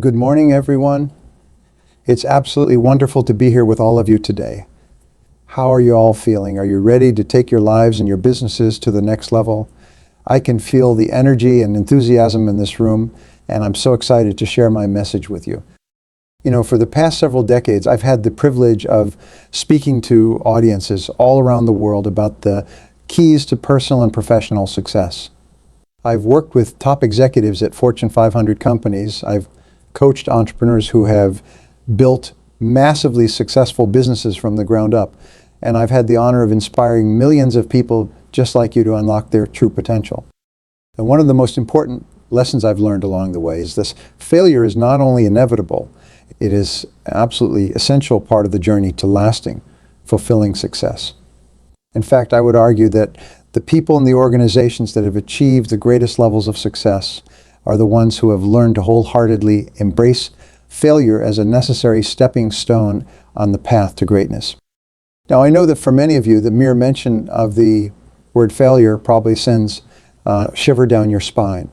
Good morning, everyone. It's absolutely wonderful to be here with all of you today. How are you all feeling? Are you ready to take your lives and your businesses to the next level? I can feel the energy and enthusiasm in this room, and I'm so excited to share my message with you. You know, for the past several decades, I've had the privilege of speaking to audiences all around the world about the keys to personal and professional success. I've worked with top executives at Fortune 500 companies. I've coached entrepreneurs who have built massively successful businesses from the ground up. And I've had the honor of inspiring millions of people just like you to unlock their true potential. And one of the most important lessons I've learned along the way is this: failure is not only inevitable, it is an absolutely essential part of the journey to lasting, fulfilling success. In fact, I would argue that the people in the organizations that have achieved the greatest levels of success are the ones who have learned to wholeheartedly embrace failure as a necessary stepping stone on the path to greatness. Now, I know that for many of you, the mere mention of the word failure probably sends a shiver down your spine.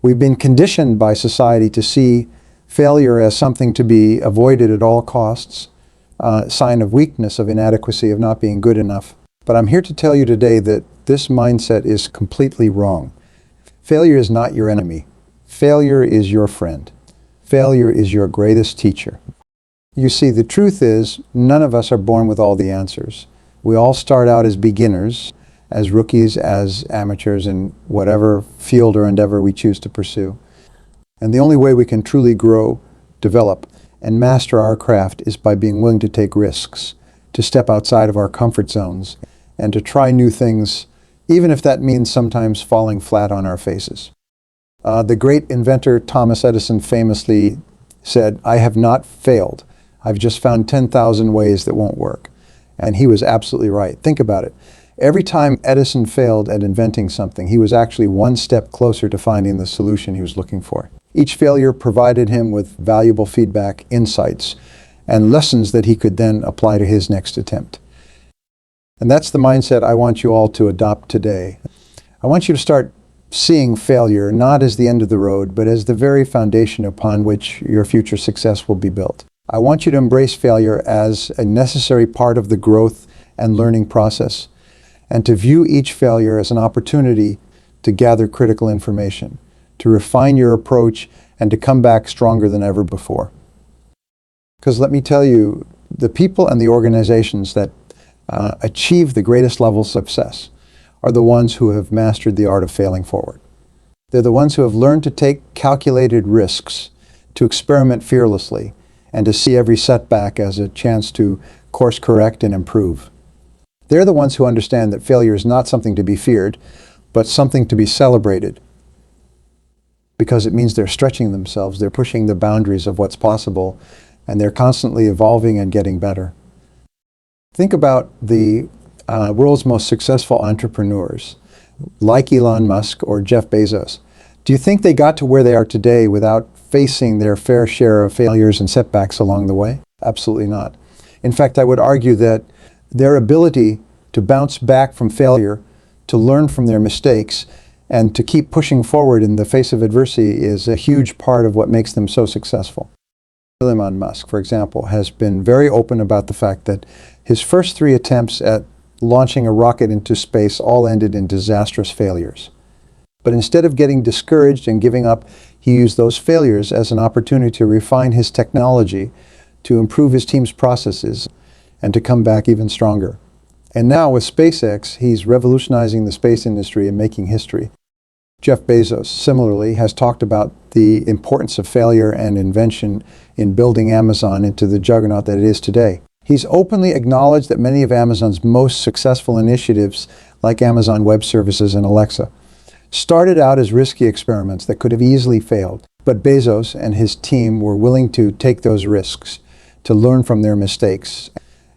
We've been conditioned by society to see failure as something to be avoided at all costs, a sign of weakness, of inadequacy, of not being good enough. But I'm here to tell you today that this mindset is completely wrong. Failure is not your enemy. Failure is your friend. Failure is your greatest teacher. You see, the truth is, none of us are born with all the answers. We all start out as beginners, as rookies, as amateurs in whatever field or endeavor we choose to pursue. And the only way we can truly grow, develop, and master our craft is by being willing to take risks, to step outside of our comfort zones, and to try new things, even if that means sometimes falling flat on our faces. The great inventor Thomas Edison famously said, "I have not failed. I've just found 10,000 ways that won't work." And he was absolutely right. Think about it. Every time Edison failed at inventing something, he was actually one step closer to finding the solution he was looking for. Each failure provided him with valuable feedback, insights, and lessons that he could then apply to his next attempt. And that's the mindset I want you all to adopt today. I want you to start seeing failure not as the end of the road, but as the very foundation upon which your future success will be built. I want you to embrace failure as a necessary part of the growth and learning process, and to view each failure as an opportunity to gather critical information, to refine your approach, and to come back stronger than ever before. Because let me tell you, the people and the organizations that achieve the greatest level of success are the ones who have mastered the art of failing forward. They're the ones who have learned to take calculated risks, to experiment fearlessly, and to see every setback as a chance to course correct and improve. They're the ones who understand that failure is not something to be feared, but something to be celebrated, because it means they're stretching themselves, they're pushing the boundaries of what's possible, and they're constantly evolving and getting better. Think about the world's most successful entrepreneurs, like Elon Musk or Jeff Bezos. Do you think they got to where they are today without facing their fair share of failures and setbacks along the way? Absolutely not. In fact, I would argue that their ability to bounce back from failure, to learn from their mistakes, and to keep pushing forward in the face of adversity is a huge part of what makes them so successful. Elon Musk, for example, has been very open about the fact that his first 3 attempts at launching a rocket into space all ended in disastrous failures. But instead of getting discouraged and giving up, he used those failures as an opportunity to refine his technology, to improve his team's processes, and to come back even stronger. And now with SpaceX, he's revolutionizing the space industry and making history. Jeff Bezos, similarly, has talked about the importance of failure and invention in building Amazon into the juggernaut that it is today. He's openly acknowledged that many of Amazon's most successful initiatives, like Amazon Web Services and Alexa, started out as risky experiments that could have easily failed. But Bezos and his team were willing to take those risks, to learn from their mistakes,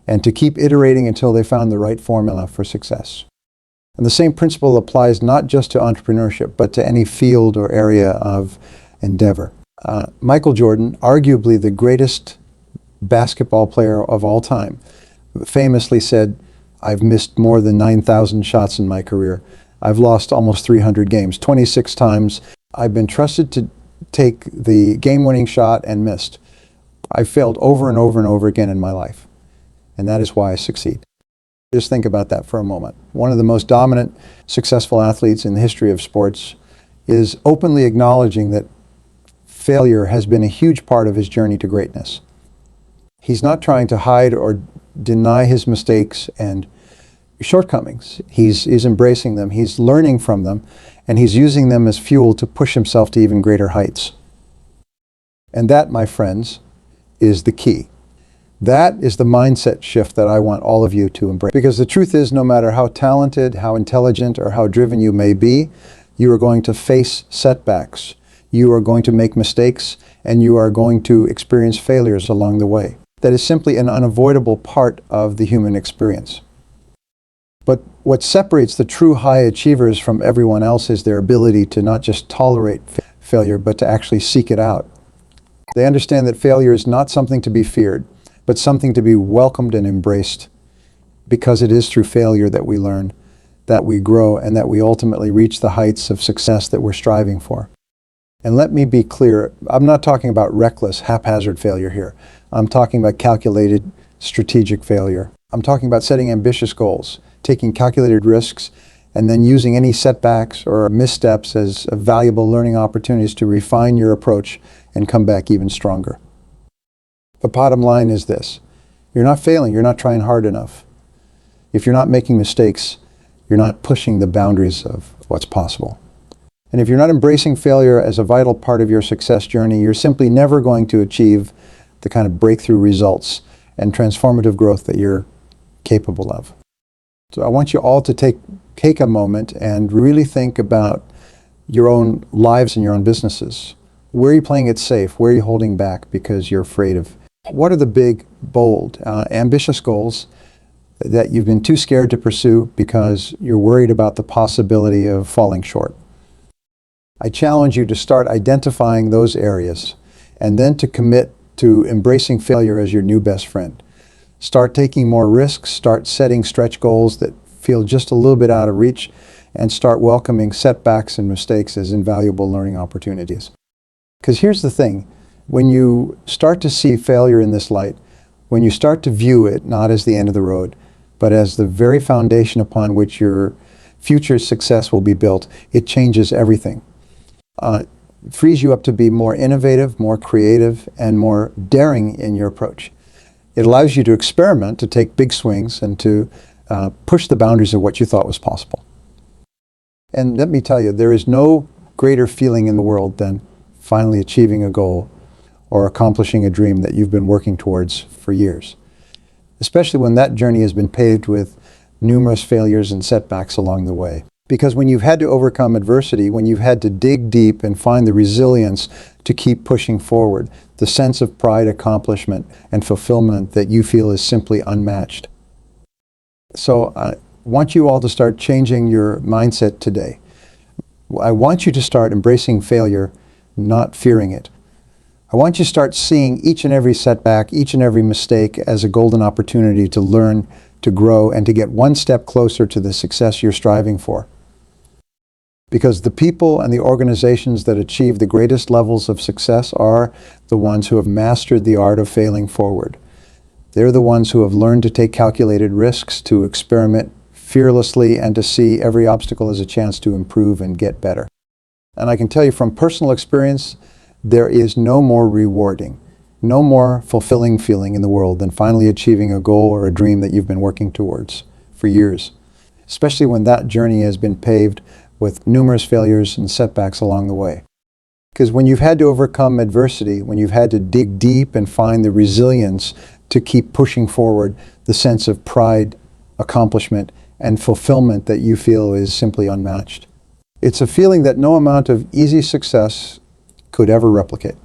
and to keep iterating until they found the right formula for success. And the same principle applies not just to entrepreneurship, but to any field or area of endeavor. Michael Jordan, arguably the greatest basketball player of all time, famously said, "I've missed more than 9,000 shots in my career. I've lost almost 300 games. 26 times I've been trusted to take the game-winning shot and missed. I failed over and over and over again in my life, and that is why I succeed. Just think about that for a moment. One of the most dominant, successful athletes in the history of sports is openly acknowledging that failure has been a huge part of his journey to greatness. He's not trying to hide or deny his mistakes and shortcomings. He's embracing them, he's learning from them, and he's using them as fuel to push himself to even greater heights. And that, my friends, is the key. That is the mindset shift that I want all of you to embrace. Because the truth is, no matter how talented, how intelligent, or how driven you may be, you are going to face setbacks. You are going to make mistakes, and you are going to experience failures along the way. That is simply an unavoidable part of the human experience. But what separates the true high achievers from everyone else is their ability to not just tolerate failure, but to actually seek it out. They understand that failure is not something to be feared, but something to be welcomed and embraced, because it is through failure that we learn, that we grow, and that we ultimately reach the heights of success that we're striving for. And let me be clear, I'm not talking about reckless, haphazard failure here. I'm talking about calculated, strategic failure. I'm talking about setting ambitious goals, taking calculated risks, and then using any setbacks or missteps as valuable learning opportunities to refine your approach and come back even stronger. The bottom line is this: you're not failing, you're not trying hard enough. If you're not making mistakes, you're not pushing the boundaries of what's possible. And if you're not embracing failure as a vital part of your success journey, you're simply never going to achieve the kind of breakthrough results and transformative growth that you're capable of. So I want you all to take a moment and really think about your own lives and your own businesses. Where are you playing it safe? Where are you holding back because you're afraid of? What are the big, bold, ambitious goals that you've been too scared to pursue because you're worried about the possibility of falling short? I challenge you to start identifying those areas and then to commit to embracing failure as your new best friend. Start taking more risks, start setting stretch goals that feel just a little bit out of reach, and start welcoming setbacks and mistakes as invaluable learning opportunities. Because here's the thing, when you start to see failure in this light, when you start to view it not as the end of the road, but as the very foundation upon which your future success will be built, it changes everything. Frees you up to be more innovative, more creative, and more daring in your approach. It allows you to experiment, to take big swings, and to push the boundaries of what you thought was possible. And let me tell you, there is no greater feeling in the world than finally achieving a goal or accomplishing a dream that you've been working towards for years, especially when that journey has been paved with numerous failures and setbacks along the way. Because when you've had to overcome adversity, when you've had to dig deep and find the resilience to keep pushing forward, the sense of pride, accomplishment, and fulfillment that you feel is simply unmatched. So I want you all to start changing your mindset today. I want you to start embracing failure, not fearing it. I want you to start seeing each and every setback, each and every mistake as a golden opportunity to learn, to grow, and to get one step closer to the success you're striving for. Because the people and the organizations that achieve the greatest levels of success are the ones who have mastered the art of failing forward. They're the ones who have learned to take calculated risks, to experiment fearlessly, and to see every obstacle as a chance to improve and get better. And I can tell you from personal experience, there is no more rewarding, no more fulfilling feeling in the world than finally achieving a goal or a dream that you've been working towards for years, especially when that journey has been paved with numerous failures and setbacks along the way. Because when you've had to overcome adversity, when you've had to dig deep and find the resilience to keep pushing forward, the sense of pride, accomplishment, and fulfillment that you feel is simply unmatched. It's a feeling that no amount of easy success could ever replicate.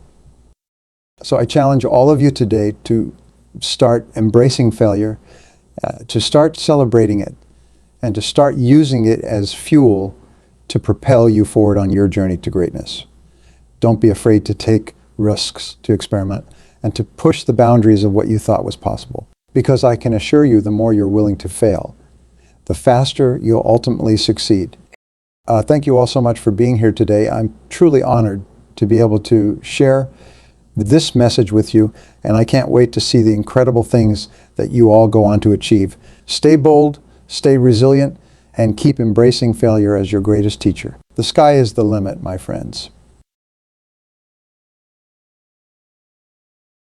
So I challenge all of you today to start embracing failure, to start celebrating it, and to start using it as fuel to propel you forward on your journey to greatness. Don't be afraid to take risks, to experiment, and to push the boundaries of what you thought was possible. Because I can assure you, the more you're willing to fail, the faster you'll ultimately succeed. Thank you all so much for being here today. I'm truly honored to be able to share this message with you, and I can't wait to see the incredible things that you all go on to achieve. Stay bold, stay resilient, and keep embracing failure as your greatest teacher. The sky is the limit, my friends.